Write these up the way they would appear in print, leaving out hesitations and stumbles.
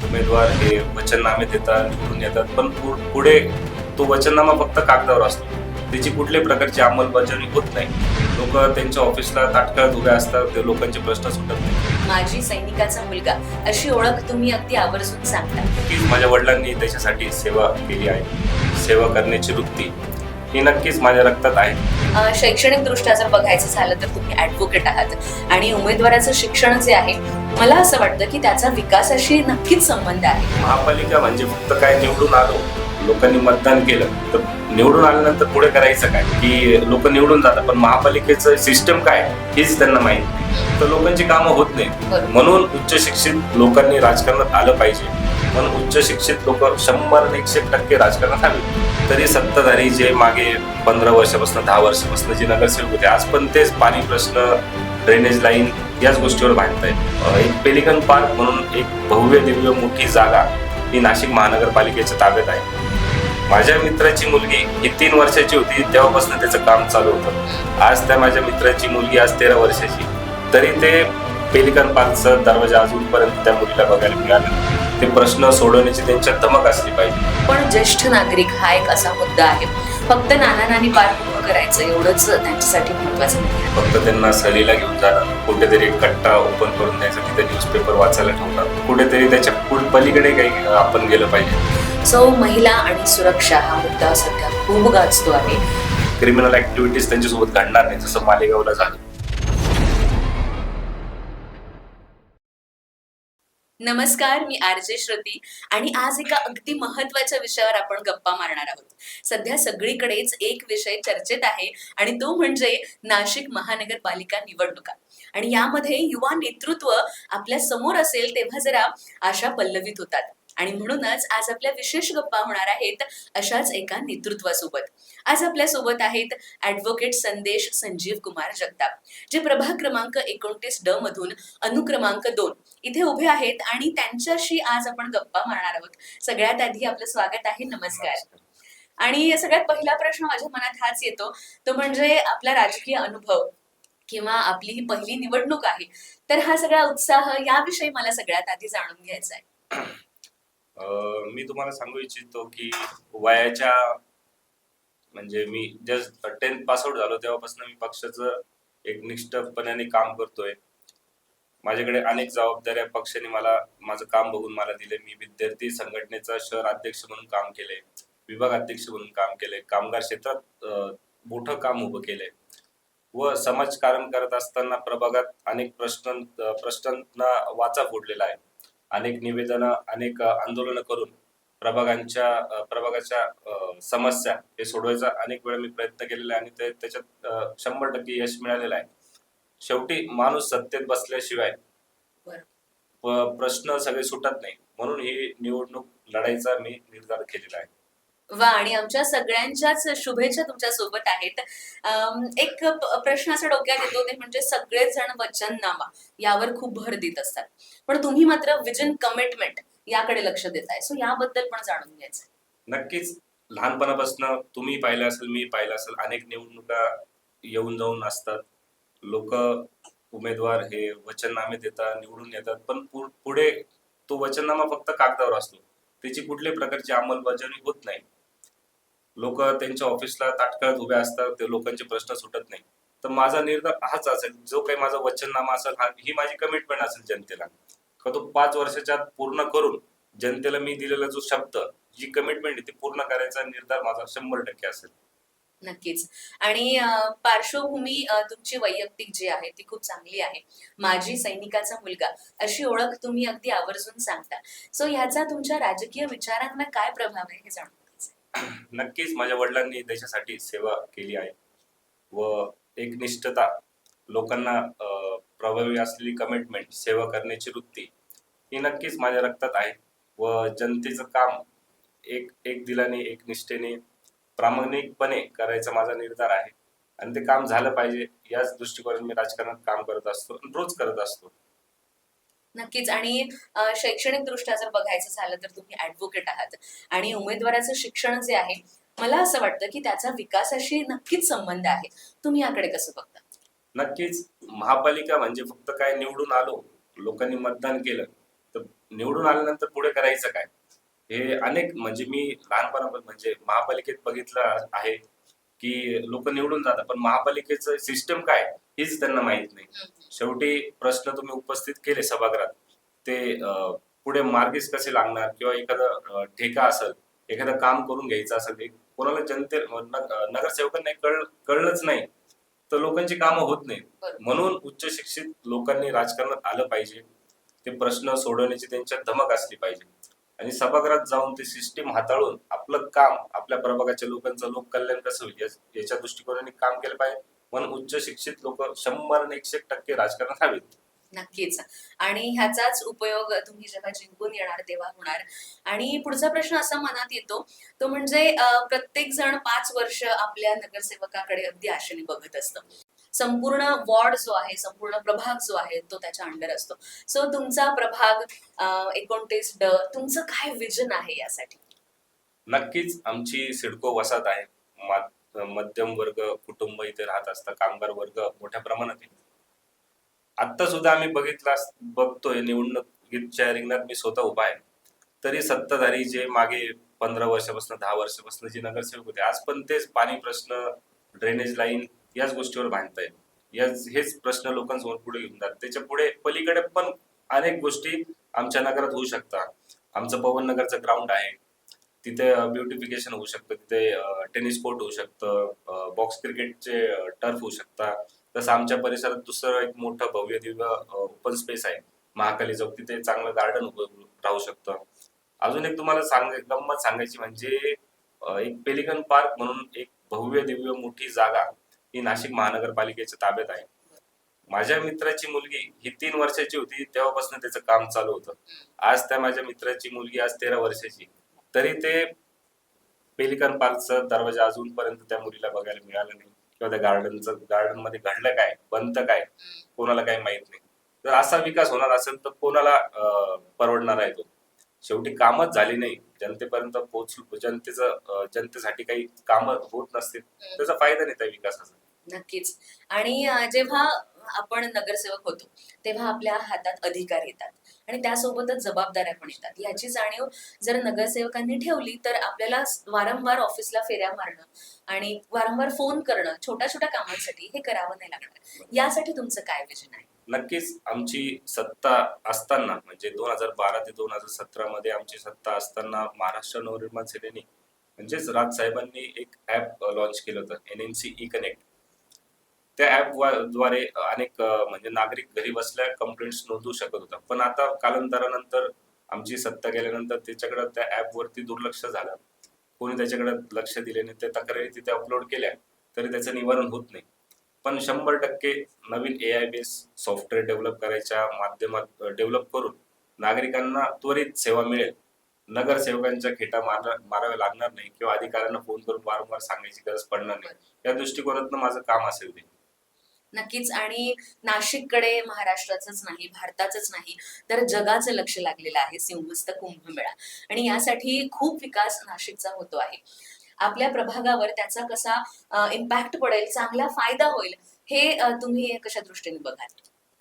उमेदवार हे वचननामे देतात, निवडून येतात, पण पुढे तो वचननामा फक्त कागदावर असतो. त्याची कुठल्याही प्रकारची अंमलबजावणी होत नाही. लोक त्यांच्या ऑफिसला ताटकळत उभे असतात, ते लोकांचे प्रश्न सुटत नाही. माजी सैनिकाचा मुलगा अशी ओळख तुम्ही अगदी आवर्जून सांगता. नक्कीच माझ्या वडिलांनी देशासाठी सेवा केली आहे. सेवा करण्याची वृत्ती ही नक्कीच माझ्या रक्तात आहे. शैक्षणिक दृष्ट्या जर बघायचं झालं तर तुम्ही ऍडव्होकेट आहात आणि उमेदवाराचं शिक्षण जे आहे मला असं वाटतं की त्याचा विकासाशी नक्कीच संबंध आहे. महापालिका म्हणजे फक्त काय निवडून आलो, लोकांनी मतदान केलं तर निवडून आल्यानंतर पुढे करायचं काय, की लोक निवडून जातात पण महापालिकेचं सिस्टम काय हेच त्यांना माहित नाही. तर लोकांची कामं होत नाही. म्हणून उच्च शिक्षित लोकांनी राजकारणात आलं पाहिजे. म्हणून उच्च शिक्षित लोक 100% राजकारणात आले. तरी सत्ताधारी जे मागे 15 वर्षापासून 10 वर्षापासून जे नगरसेवक होते आज पण तेच पाणी प्रश्न, ड्रेनेज लाईन याच गोष्टीवर भांडतायत. एक पेलिकन पार्क म्हणून एक भव्य दिव्य मोठी जागा ही नाशिक महानगरपालिकेच्या ताब्यात आहे. माझ्या मित्राची मुलगी ही 3 वर्षाची होती तेव्हापासून त्याचं काम चालू होतं. आज त्या माझ्या मित्राची मुलगी आज 13 वर्षाची, तरी ते पेलिकन पार्कचा दरवाजा अजूनपर्यंत त्या मुलीला बघायला मिळाला. ते प्रश्न सोडवण्याची त्यांच्यात धमक असली पाहिजे. पण ज्येष्ठ नागरिक हा एक असा मुद्दा आहे, फक्त नाना पार्क उभं करायचं एवढंच त्यांच्यासाठी महत्वाचं नाही. फक्त त्यांना सहलीला घेऊन जाणं, कुठेतरी एक कट्टा ओपन करून द्यायचा, तिथे न्यूजपेपर वाचायला ठेवणं, कुठेतरी त्याच्या पलीकडे काही आपण गेलं पाहिजे. सो महिला आणि सुरक्षा हा मुद्दा सध्या खूप गाजतो आहे. क्रिमिनल ऍक्टिव्हिटीज त्यांच्यासोबत घडणार नाही, जसं मालेगावला झालं. नमस्कार, मी आरजे श्रुती आणि आज एका अगदी महत्वाच्या विषयावर आपण गप्पा मारणार आहोत. सध्या सगळीकडेच एक विषय चर्चेत आहे आणि तो म्हणजे नाशिक महानगरपालिका निवडणुका. आणि यामध्ये युवा नेतृत्व आपल्या समोर असेल तेव्हा जरा आशा पल्लवित होतात. आणि म्हणूनच आज आपल्या विशेष गप्पा होणार आहेत अशाच एका नेतृत्वासोबत. आज आपल्या सोबत आहेत ऍडव्होकेट संदेश संजीव कुमार जगताप, जे प्रभाग क्रमांक 29D मधून अनुक्रमांक 2 इथे उभे आहेत आणि त्यांच्याशी आज आपण गप्पा मारणार आहोत. सगळ्यात आधी आपलं स्वागत आहे. नमस्कार. आणि सगळ्यात पहिला प्रश्न माझ्या मनात हाच येतो, तो म्हणजे आपला राजकीय अनुभव किंवा आपली ही पहिली निवडणूक आहे, तर हा सगळा उत्साह याविषयी मला सगळ्यात आधी जाणून घ्यायचा आहे. मी तुम्हाला सांगू इच्छितो की वयाच्या म्हणजे मी जस्ट 10th पास आउट झालो तेव्हापासून मी पक्षाचं एक निष्ठपणाने काम करतोय. माझ्याकडे अनेक जबाबदाऱ्या पक्षाने मला माझं काम बघून मला दिले. मी विद्यार्थी संघटनेचा शहर अध्यक्ष म्हणून काम केलंय, विभाग अध्यक्ष म्हणून काम केलंय, कामगार क्षेत्रात मोठं काम उभं केलंय व समाजकारण करत असताना प्रभागात अनेक प्रश्नांना वाचा फोडलेला आहे. अनेक निवेदनं, अनेक आंदोलनं करून प्रभागाच्या समस्या हे सोडवायचा अनेक वेळा मी प्रयत्न केलेला आहे आणि त्याच्यात 100% यश मिळालेलं आहे. शेवटी माणूस सत्तेत बसल्याशिवाय प्रश्न सगळे सुटत नाही. म्हणून ही निवडणूक लढायचा मी निर्धार केलेला आहे. वा, आणि आमच्या सगळ्यांच्याच शुभेच्छा तुमच्या सोबत आहेत. एक प्रश्न असा डोक्यात येतो, ते म्हणजे सगळेच जण वचननामा यावर खूप भर देत असतात, पण तुम्ही मात्र विजन कमिटमेंट याकडे लक्ष देताय. सो याबद्दल पण जाणून घ्यायचं. नक्कीच लहानपणापासून तुम्ही पाहिलं असेल, मी पाहिलं असेल, अनेक निवडणुका येऊन जाऊन असतात. लोक उमेदवार हे वचननामे देतात, निवडून येतात, पण पुढे तो वचननामा फक्त कागदावर असतो. त्याची कुठल्याही प्रकारची अंमलबजावणी होत नाही. लोक त्यांच्या ऑफिसला ताटकळत उभे असतात, ते लोकांचे प्रश्न सुटत नाही. तर माझा निर्धार हाच असेल, जो काही माझा वचननामा असेल, ही माझी कमिटमेंट असेल जनतेला, का तो 5 वर्षाच्या आत पूर्ण करून जनतेला मी दिलेला जो शब्द, जी कमिटमेंट आहे ती पूर्ण करायचा निर्धार माझा 100% असेल. नक्कीच. आणि पार्श्वभूमी तुमची वैयक्तिक जी आहे ती खूप चांगली आहे. माजी सैनिकाचा मुलगा अशी ओळख तुम्ही अगदी आवर्जून सांगता. सो ह्याचा तुमच्या राजकीय विचारांना काय प्रभाव आहे हे जाणून घ्यायचंय. नक्कीच माझ्या वडिलांनी देशासाठी सेवा केली आहे व एक निष्ठता, लोकांना प्रभावी असलेली कमिटमेंट, सेवा करण्याची वृत्ती ही नक्कीच माझ्या रक्तात आहे व जनतेचं काम एक दिलाने, एक निष्ठेने, प्रामाणिकपणे करायचा माझा निर्धार आहे आणि ते काम झालं पाहिजे याच दृष्टिकोनातून मी राजकारणात काम करत असतो, रोज करत असतो. नक्कीच. आणि शैक्षणिक दृष्ट्या जर बघायचं झालं तर तुम्ही ऍडव्होकेट आहात आणि उमेदवाराचं शिक्षण जे आहे मला असं वाटतं की त्याचा विकासाशी नक्कीच संबंध आहे. तुम्ही याकडे कसं बघता? नक्कीच महापालिका म्हणजे फक्त काय निवडून आलो, लोकांनी मतदान केलं तर निवडून आल्यानंतर पुढे करायचं काय, हे अनेक म्हणजे मी लहानपणापासून म्हणजे महापालिकेत बघितलं आहे की लोक निवडून जातात पण महापालिकेचं सिस्टम काय हेच त्यांना माहित नाही. शेवटी प्रश्न तुम्ही उपस्थित केले सभागृहात ते पुढे मार्गीच कसे लागणार किंवा एखादं ठेका असेल, एखादं काम करून घ्यायचं असेल, कोणाला नगरसेवकांना कळलंच नाही तर लोकांची कामं होत नाहीत. बरोबर. म्हणून उच्च शिक्षित लोकांनी राजकारणात आलं पाहिजे. ते प्रश्न सोडवण्याची त्यांच्यात धमक असली पाहिजे आणि सभागृहात जाऊन ते सिस्टीम हाताळून आपलं काम आपल्या प्रभागाच्या लोकांचं लोककल्याण कसं होईल याच्या दृष्टिकोनाने काम केलं पाहिजे. म्हणून उच्च शिक्षित लोक 100% राजकारणात हवेत. नक्कीच. आणि ह्याचाच उपयोग तुम्ही जेव्हा जिंकून येणार तेव्हा होणार. आणि पुढचा प्रश्न असा मनात येतो, तो म्हणजे प्रत्येक जण 5 वर्ष आपल्या नगरसेवकाकडे अगदी आशेने बघत असतं. संपूर्ण वॉर्ड जो आहे, संपूर्ण प्रभाग जो आहे, तो त्याच्या अंडर असतो. सो तुमचा प्रभाग 29 तुमचं काय विजन आहे यासाठी? नक्कीच आमची सिडको वसाहत आहे. मध्यम वर्ग कुटुंब इथे राहत असतं, कामगार वर्ग मोठ्या प्रमाणात आहे. आता सुद्धा आम्ही बघतोय निवडणुकीच्या रिंगणात मी स्वतः उभा आहे. तरी सत्ताधारी जे मागे 15 वर्षापासून 10 वर्षापासून जे नगरसेवक होते आज पण तेच पाणी प्रश्न, ड्रेनेज लाईन याच गोष्टीवर भांडतायत. हेच प्रश्न लोकांसमोर पुढे घेऊन जातात. त्याच्या पुढे पलीकडे पण अनेक गोष्टी आमच्या नगरात होऊ शकतात. आमचं पवन नगरचं ग्राउंड आहे, तिथे ब्युटिफिकेशन होऊ शकतं, तिथे टेनिस कोर्ट होऊ शकतं, बॉक्स क्रिकेटचे टर्फ होऊ शकतात. तसं आमच्या परिसरात दुसरं एक मोठं भव्य दिव्य ओपन स्पेस आहे महाकाली चौक, तिथे चांगलं गार्डन उभं राहू शकतं. अजून एक तुम्हाला गंमत सांगायची म्हणजे एक पेलिकन पार्क म्हणून एक भव्य दिव्य मोठी जागा ही नाशिक महानगरपालिकेच्या ताब्यात आहे. माझ्या मित्राची मुलगी ही 3 वर्षाची होती तेव्हापासून त्याचं काम चालू होतं. आज त्या माझ्या मित्राची मुलगी आज 13 वर्षाची, तरी ते पेलिकन पार्कचा दरवाजा अजूनपर्यंत त्या मुलीला बघायला मिळाला नाही किंवा त्या गार्डन मध्ये घडलं काय, बनतं काय, कोणाला काही माहित नाही. जर असा विकास होणार असेल तर कोणाला परवडणार आहे तो? शेवटी कामच झाली नाही, जनतेपर्यंत जनतेसाठी काही कामं होत नसतील, त्याचा फायदा नाही त्या विकासाचा. नक्कीच. आणि जेव्हा आपण नगरसेवक होतो, तेव्हा आपल्या हातात अधिकार येतात आणि त्यासोबतच जबाबदाऱ्या पण येतात. याची जाणीव जर नगरसेवकांनी ठेवली तर आपल्याला वारंवार ऑफिसला फेऱ्या मारणं आणि वारंवार फोन करणं छोट्या-छोट्या कामांसाठी हे करावं नाही लागणार. यासाठी तुमचं काय विजन आहे? नक्कीच आमची सत्ता असताना म्हणजे 2012 ते 2017 मध्ये आमची सत्ता असताना महाराष्ट्र नवनिर्माण सेनेने म्हणजेच राज साहेबांनी एक ऍप लॉन्च केलं होतं, NMC ई कनेक्ट. त्या ऍप द्वारे अनेक म्हणजे नागरिक घरी बसल्या कंप्लेंट्स नोंदवू शकत होता. पण आता कालांतरानंतर आमची सत्ता गेल्यानंतर त्याच्याकडे त्या ऍप वरती दुर्लक्ष झालं. कोणी त्याच्याकडे लक्ष दिले नाही. त्या तक्रारी तिथे अपलोड केल्या तरी त्याचं निवारण होत नाही. पण 100% नवीन AI बेस सॉफ्टवेअर डेव्हलप करायच्या माध्यमात डेव्हलप करून नागरिकांना त्वरित सेवा मिळेल. नगरसेवकांच्या खेटा माराव्या लागणार नाही किंवा अधिकाऱ्यांना फोन करून वारंवार सांगायची गरज पडणार नाही. या दृष्टिकोनातून माझं काम असेल ते. नक्कीच. आणि नाशिककडे महाराष्ट्राचंच नाही, भारताचंच नाही, तर जगाचं लक्ष लागलेलं आहे सिंहस्थ कुंभमेळा. आणि यासाठी खूप विकास नाशिकचा होतो आहे. आपल्या प्रभागावर त्याचा कसा इम्पॅक्ट पडेल, चांगला फायदा होईल, हे तुम्ही कशा दृष्टीने बघाल?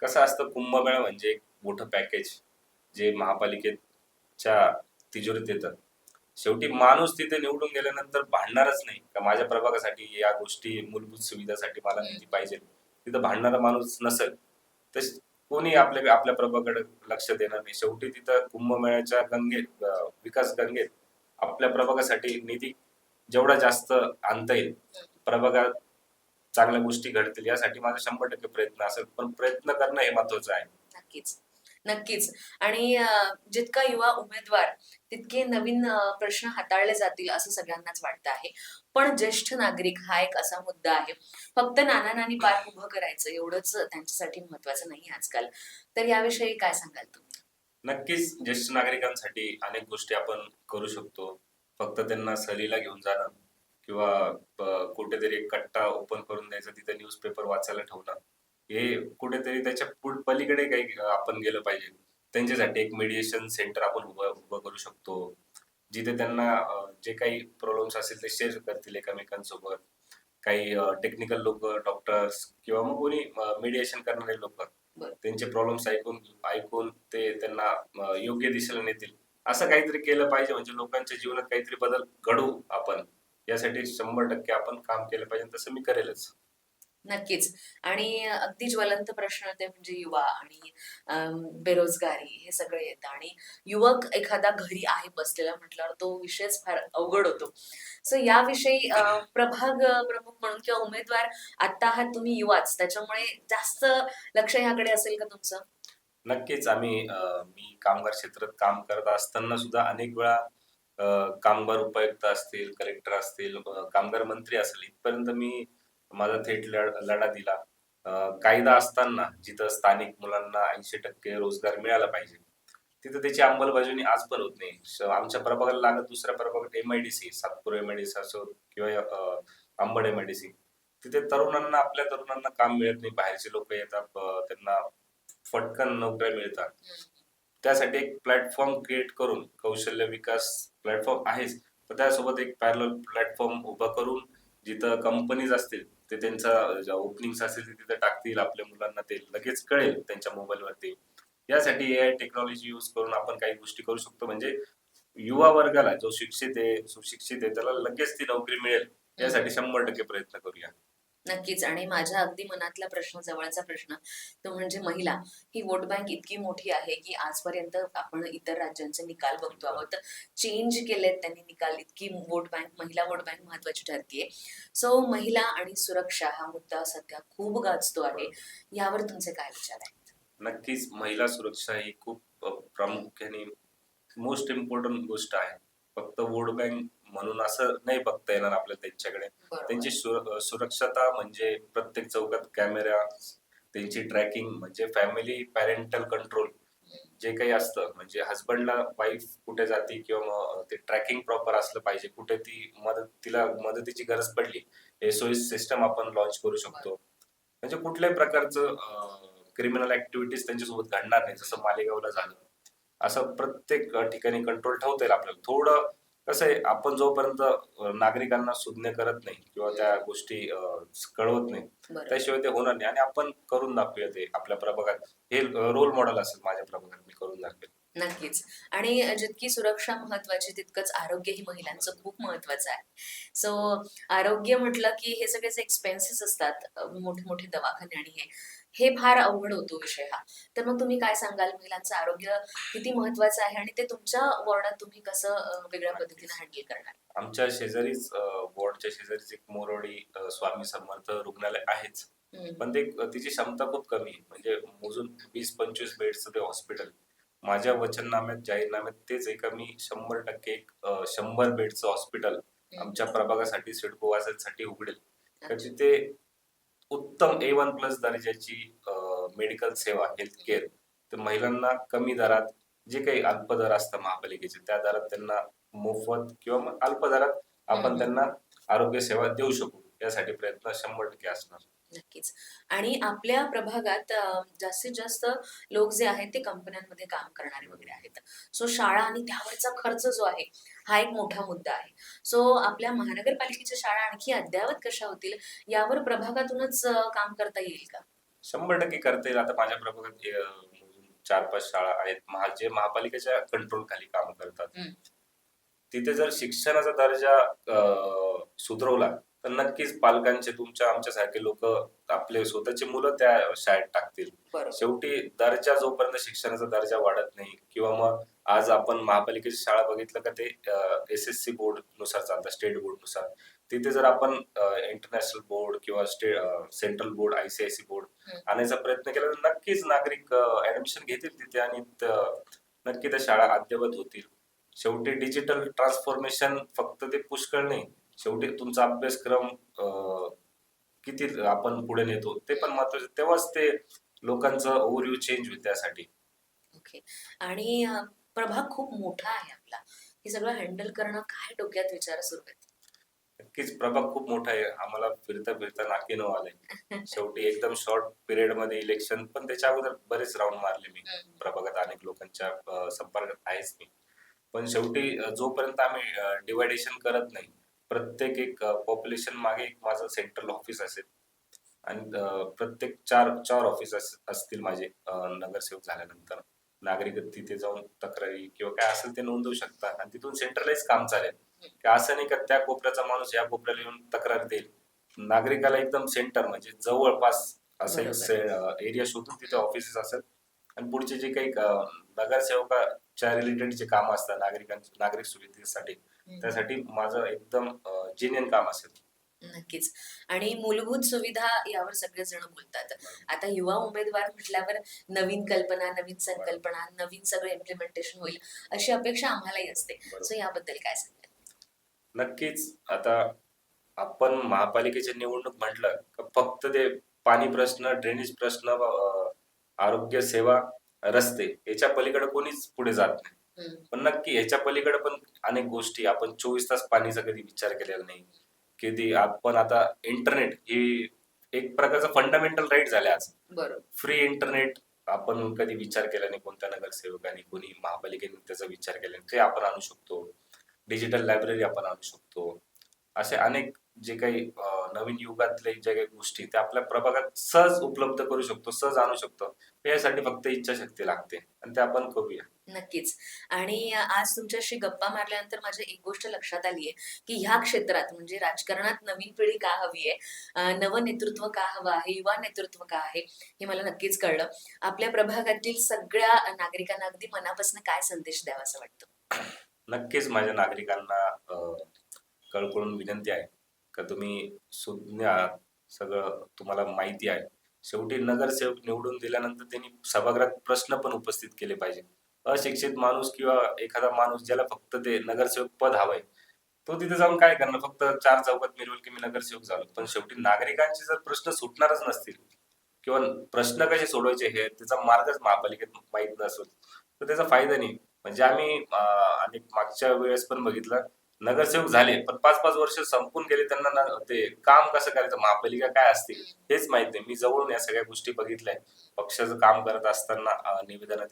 कसं असतं, कुंभमेळा म्हणजे एक मोठं पॅकेज जे महापालिकेच्या तिजोरीत येतं. शेवटी माणूस तिथे निवडून गेल्यानंतर भांडणारच नाही का माझ्या प्रभागासाठी या गोष्टी मूलभूत सुविधासाठी मला निधी पाहिजे. तिथं भांडणारा माणूस नसेल तर कोणी आपल्या प्रभागाकडे लक्ष देणार नाही. शेवटी तिथं कुंभमेळ्याच्या विकास गंगेत आपल्या प्रभागासाठी निधी जेवढा जास्त आणता येईल, प्रभागात चांगल्या गोष्टी घडतील यासाठी माझा 100% प्रयत्न असेल. पण प्रयत्न करणं हे महत्वाचं आहे. नक्कीच. नक्कीच. आणि जितका युवा उमेदवार तितके नवीन प्रश्न हाताळले जातील असं सगळ्यांनाच वाटतं आहे. पण ज्येष्ठ नागरिक हा एक असा मुद्दा आहे. फक्त नाना-नानी पार्क उभं करायचं एवढंच त्यांच्यासाठी महत्वाचं नाही आजकाल. तर याविषयी काय सांगाल तुम्ही? नक्कीच ज्येष्ठ नागरिकांसाठी अनेक गोष्टी आपण करू शकतो. फक्त त्यांना सहलीला घेऊन जाणं किंवा कुठेतरी एक कट्टा ओपन करून द्यायचा, तिथे न्यूजपेपर वाचायला ठेवणं, हे कुठेतरी त्याच्या पलीकडे काही आपण गेलं पाहिजे. त्यांच्यासाठी एक मेडिएशन सेंटर आपण उभं करू शकतो, जिथे त्यांना जे काही प्रॉब्लेम्स असतील ते शेअर करतील एकमेकांसोबत. काही टेक्निकल लोक, डॉक्टर्स किंवा मग कोणी मीडिएशन करणारे लोक बरं. त्यांचे प्रॉब्लेम्स ऐकून ऐकून ते त्यांना योग्य दिशेला नेतील असं काहीतरी केलं पाहिजे. म्हणजे लोकांच्या जीवनात काहीतरी बदल घडवू आपण, यासाठी 100% आपण काम केलं पाहिजे. तसं मी करेलच. नक्कीच. आणि अगदी ज्वलंत प्रश्न ते म्हणजे युवा आणि बेरोजगारी हे सगळं येतं आणि युवक एखादा घरी आहे बसलेला म्हटल्यावर तो विषयच फार अवघड होतो. सो याविषयी प्रभाग प्रमुख म्हणून किंवा उमेदवार आत्ता आहात तुम्ही युवाच, त्याच्यामुळे जास्त लक्ष ह्याकडे असेल का तुमचं? नक्कीच मी कामगार क्षेत्रात काम करत असताना सुद्धा अनेक वेळा कामगार उपायुक्त असतील, कलेक्टर असतील, कामगार मंत्री असेल, इथपर्यंत मी माझा थेट लढा दिला. कायदा असताना जिथं स्थानिक मुलांना 80% रोजगार मिळाला पाहिजे, तिथं त्याची अंमलबजावणी आज पण होत नाही. आमच्या प्रभागाला लागत दुसऱ्या प्रभागात एमआयडीसी, सातपूर एमआयडीसी असो किंवा अंबड एमआयडीसी, तिथे आपल्या तरुणांना काम मिळत नाही. बाहेरचे लोक येतात, त्यांना फटकन नोकऱ्या मिळतात. त्यासाठी एक प्लॅटफॉर्म क्रिएट करून कौशल्य विकास प्लॅटफॉर्म आहेच, पण त्यासोबत एक पॅरलल प्लॅटफॉर्म उभा करून जिथं कंपनीज असतील ते त्यांचा ओपनिंग्स असतील ते तिथे टाकतील. आपल्या मुलांना ते लगेच कळेल त्यांच्या मोबाईलवरती. यासाठी एआय टेक्नॉलॉजी यूज करून आपण काही गोष्टी करू शकतो. म्हणजे युवा वर्गाला, जो शिक्षित आहे, सुशिक्षित आहे, त्याला लगेच ती नोकरी मिळेल, यासाठी 100% प्रयत्न करूया. नक्कीच. आणि माझ्या अगदी मनातला प्रश्न, जवळचा प्रश्न, तो म्हणजे महिला. ही वोट बँक इतकी मोठी आहे, की आजपर्यंत आपण इतर राज्यांचे निकाल बघतो आहोत. चेंज केलेत त्यांनी निकाल, इतकी वोट बँक, महिला वोट बँक महत्वाची ठरतीये. सो महिला आणि सुरक्षा हा मुद्दा सध्या खूप गाजतो आहे. यावर तुमचे काय विचार आहेत? नक्कीच महिला सुरक्षा ही खूप प्रामुख्याने मोस्ट इम्पॉर्टंट गोष्ट आहे. फक्त वोट बँक म्हणून असं नाही बघता येणार आपल्याला त्यांच्याकडे. बरोबर. त्यांची सुरक्षता म्हणजे प्रत्येक चौकात कॅमेरा, त्यांची ट्रॅकिंग, म्हणजे फॅमिली पॅरेंटल कंट्रोल जे काही असतं, म्हणजे हसबंडला वाईफ कुठे जाते किंवा मग ते ट्रॅकिंग प्रॉपर असलं पाहिजे. कुठे तिला मदतीची गरज पडली, एसओएस सिस्टम आपण लॉन्च करू शकतो. म्हणजे कुठल्याही प्रकारचं क्रिमिनल ऍक्टिव्हिटीज त्यांच्यासोबत घडणार नाही, जसं मालेगावला झालं. असं प्रत्येक ठिकाणी कंट्रोल ठेवता येईल आपल्याला. थोडं कसं आहे, आपण जोपर्यंत नागरिकांना सुज्ञ करत नाही किंवा त्या गोष्टी कळवत नाही, बरोबर. त्याशिवाय ते होणार नाही. आणि आपण करून दाखवूया ते आपल्या प्रभागात. हे रोल मॉडेल असेल माझ्या प्रभागात, मी करून दाखवेल. नक्कीच. आणि जितकी सुरक्षा महत्वाची तितकंच आरोग्यही महिलांचं खूप महत्वाचं आहे. सो आरोग्य म्हटलं की हे सगळेच एक्सपेन्सेस असतात, मोठे मोठे दवाखाने आणि हे फार अवघड होतो विषय हा. तर मग तुम्ही काय सांगाल, महिलांचं आरोग्य किती महत्वाचं आहे आणि ते तुमच्या वॉर्डात तुम्ही कसं वेगळ्या पद्धतीने हँडल करणार? आमच्या शेजारीच वॉर्डच्या शेजारीच एक मोरवडी स्वामी समर्थ रुग्णालय आहेच. हम्म. पण तिची क्षमता खूप कमी आहे. म्हणजे मोजून 20-25 बेडचं ते हॉस्पिटल. माझ्या वचननाम्यात, जाहीरनाम्यात तेच आहे का मी 100% 100 बेडचं हॉस्पिटल आमच्या प्रभागासाठी, सिडको वासियांसाठी उघडेल. तर अच्छा. तिथे उत्तम A1+ दर्जाची मेडिकल सेवा, हेल्थ केअर, तर महिलांना कमी दरात, जे काही अल्प दर असतं महापालिकेचे, त्या दरात त्यांना मोफत किंवा मग अल्प दरात आपण त्यांना आरोग्य सेवा देऊ शकू. यासाठी प्रयत्न 100% असणार. नक्कीच. आणि आपल्या प्रभागात जास्तीत जास्त लोक जे आहेत ते कंपन्यांमध्ये काम करणारे वगैरे आहेत. सो शाळा आणि त्यावरचा खर्च जो आहे, हा एक मोठा मुद्दा आहे. सो आपल्या महानगरपालिकेच्या शाळा आणखी अद्ययावत कशा होतील, यावर प्रभागातूनच काम करता येईल का? 100% करता येईल. आता माझ्या प्रभागात 4-5 शाळा आहेत, जे महापालिकेच्या कंट्रोल खाली काम करतात. हं. तिथे जर शिक्षणाचा दर्जा सुधरवला, तर नक्कीच पालकांचे, तुमच्या आमच्यासारखे लोक आपले स्वतःची मुलं त्या शाळेत टाकतील. बरोबर. शेवटी दर्जा, जोपर्यंत शिक्षणाचा दर्जा वाढत नाही, किंवा मग आज आपण महापालिकेची शाळा बघितलं का, ते SSC बोर्ड नुसार चालतात, स्टेट बोर्ड नुसार. तिथे जर आपण इंटरनॅशनल बोर्ड किंवा सेंट्रल बोर्ड, ICIC बोर्ड आणायचा प्रयत्न केला, तर नक्कीच नागरिक ऍडमिशन घेतील तिथे आणि नक्की त्या शाळा अद्ययावत होतील. शेवटी डिजिटल ट्रान्सफॉर्मेशन फक्त ते पुष्कळ नाही, शेवटी तुमचा अभ्यासक्रम किती आपण पुढे नेतो ते पण महत्वाचं. तेव्हाच ते लोकांचं ओव्हरव्ह्यू चेंज होईल त्यासाठी. ओके. आणि प्रभाग खूप मोठा आहे आपला. हे सगळं हँडल करणं, काय डोक्यात विचार सुरू आहेत? नक्कीच प्रभाग खूप मोठा आहे. आम्हाला फिरता फिरता नाकी नऊ आले. शेवटी एकदम शॉर्ट पिरियड मध्ये इलेक्शन, पण त्याच्या अगोदर बरेच राऊंड मारले मी. प्रभागात अनेक लोकांच्या संपर्कात आहेच मी. पण शेवटी जोपर्यंत आम्ही डिवायडेशन करत नाही, प्रत्येक एक पॉप्युलेशन मागे एक माझं सेंट्रल ऑफिस असेल आणि प्रत्येक चार चार ऑफिस असतील माझे नगरसेवक झाल्यानंतर. नागरिक तिथे जाऊन तक्रारी किंवा काय असेल ते नोंदवू शकतात आणि तिथून सेंट्रलाइज काम चालेल. की असं नाही का त्या कोपऱ्याचा माणूस या कोपऱ्याला येऊन तक्रार देईल. नागरिकाला एकदम सेंटर म्हणजे जवळपास असं एक एरिया शोधून तिथे ऑफिसेस असेल आणि पुढचे जे काही नगरसेवकाच्या रिलेटेड जे काम असतात नागरिक सुविधेसाठी त्यासाठी माझं एकदम जेन्युइन काम असेल. नक्कीच. आणि मूलभूत सुविधा यावर सगळेजण बोलतात. आता युवा उमेदवार म्हटल्यावर नवीन कल्पना, नवीन संकल्पना, नवीन सगळं इम्प्लिमेंटेशन होईल अशी अपेक्षा आम्हालाही असते. सो याबद्दल काय सांगाल? नक्कीच. आता आपण महापालिकेची निवडणूक म्हटलं का फक्त ते पाणी प्रश्न, ड्रेनेज प्रश्न, आरोग्य सेवा, रस्ते याच्या पलीकडे कोणीच पुढे जात नाही. पण नक्की याच्या पलीकडे पण अनेक गोष्टी आपण 24 तास पाणीचा कधी विचार केलेला नाही. कधी आपण आता इंटरनेट ही एक प्रकारचा फंडामेंटल राईट झाले आज. बरोबर. फ्री इंटरनेट आपण कधी विचार केला नाही. कोणत्या नगरसेवकाने कोणी महापालिकेने त्याचा विचार केला नाही. ते आपण आणू शकतो. डिजिटल लायब्ररी आपण आणू शकतो. असे अनेक जे काही नवीन युगातले ज्या काही गोष्टी त्या आपल्या प्रभागात सहज उपलब्ध करू शकतो, सहज आणू शकतो. यासाठी फक्त इच्छाशक्ती लागते आणि ते आपण करूया. नक्कीच. आणि आज तुमच्याशी गप्पा मारल्यानंतर माझ्या एक गोष्ट लक्षात आली आहे, की ह्या क्षेत्रात म्हणजे राजकारणात नवीन पिढी का हवी आहे, नवं नेतृत्व का हवं आहे, युवा नेतृत्व का आहे, हे मला नक्कीच कळलं. आपल्या प्रभागातील सगळ्या नागरिकांना अगदी मनापासून काय संदेश द्यावा असं वाटतं? नक्कीच माझ्या नागरिकांना कळकळून विनंती आहे का तुम्ही सुज्ञ आहात, सगळं तुम्हाला माहिती आहे. शेवटी नगरसेवक निवडून दिल्यानंतर त्यांनी सभागृहात प्रश्न पण उपस्थित केले पाहिजे. अशिक्षित माणूस किंवा एखादा माणूस ज्याला फक्त ते नगरसेवक पद हवंय, तो तिथे जाऊन काय करणार? फक्त चार चौकात मिरवल की मी नगरसेवक झालो. पण शेवटी नागरिकांचे जर प्रश्न सुटणारच नसतील किंवा प्रश्न कसे सोडवायचे हे त्याचा मार्गच महापालिकेत माहीत नसेल, तर त्याचा फायदा नाही. म्हणजे आम्ही आणि मागच्या वेळेस पण बघितलं, नगरसेवक झाले पण 5-5 वर्ष संपून गेले. त्यांना ते काम कसं करायचं, महापालिका काय असते हेच माहित नाही. मी जवळून या सगळ्या गोष्टी बघितल्या. पक्षाचं काम करत असताना, निवेदन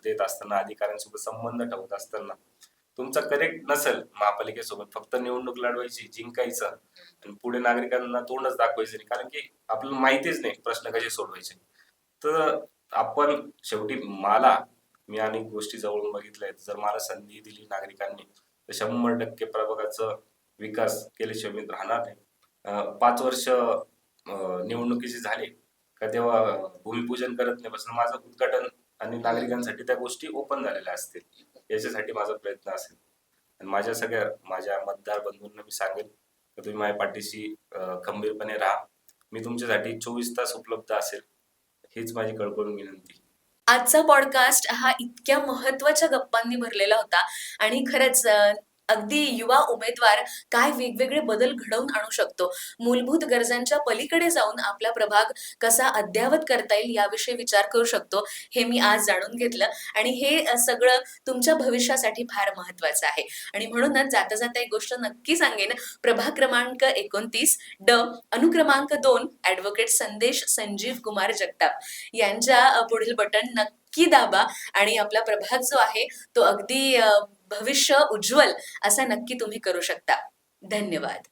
देत असताना, अधिकाऱ्यांसोबत संबंध ठेवत असताना, तुमचा करेक्ट नसेल महापालिकेसोबत, फक्त निवडणूक लढवायची, जिंकायचं आणि पुढे नागरिकांना तोंडच दाखवायचं नाही, कारण की आपल्याला माहितीच नाही प्रश्न कसे सोडवायचे. तर आपण शेवटी मी अनेक गोष्टी जवळून बघितल्या आहेत. जर मला संधी दिली नागरिकांनी तर 100% प्रभागाचा विकास केल्याशिवाय मी राहणार नाही. 5 वर्ष निवडणुकीचे झाले का तेव्हा भूमिपूजन करत नाही बसणं, माझं उद्घाटन आणि नागरिकांसाठी त्या गोष्टी ओपन झालेल्या असतील. याच्यासाठी माझा प्रयत्न असेल आणि माझ्या मतदार बंधूंना मी सांगेन की तुम्ही माझ्या पाठीशी खंबीरपणे राहा. मी तुमच्यासाठी 24 तास उपलब्ध असेल. हीच माझी कळकळून विनंती. आजचा पॉडकास्ट हा इतक्या महत्त्वाच्या गप्पांनी भरलेला होता आणि खरंच अगदी युवा उमेदवार काय वेगवेगळे बदल घडवून आणू शकतो, मूलभूत गरजांच्या पलीकडे जाऊन आपला प्रभाग कसा अद्ययावत करता येईल याविषयी विचार करू शकतो, हे मी आज जाणून घेतलं. आणि हे सगळं तुमच्या भविष्यासाठी फार महत्त्वाचं आहे. आणि म्हणूनच जाता जाता एक गोष्ट नक्की सांगेन, प्रभाग क्रमांक 29 ड अनुक्रमांक 2 ॲडव्होकेट संदेश संजीव कुमार जगताप यांच्या पुढील बटन नक्की दाबा आणि आपला प्रभाग जो आहे तो अगदी भविष्य उज्ज्वल असा नक्की तुम्ही करू शकता. धन्यवाद.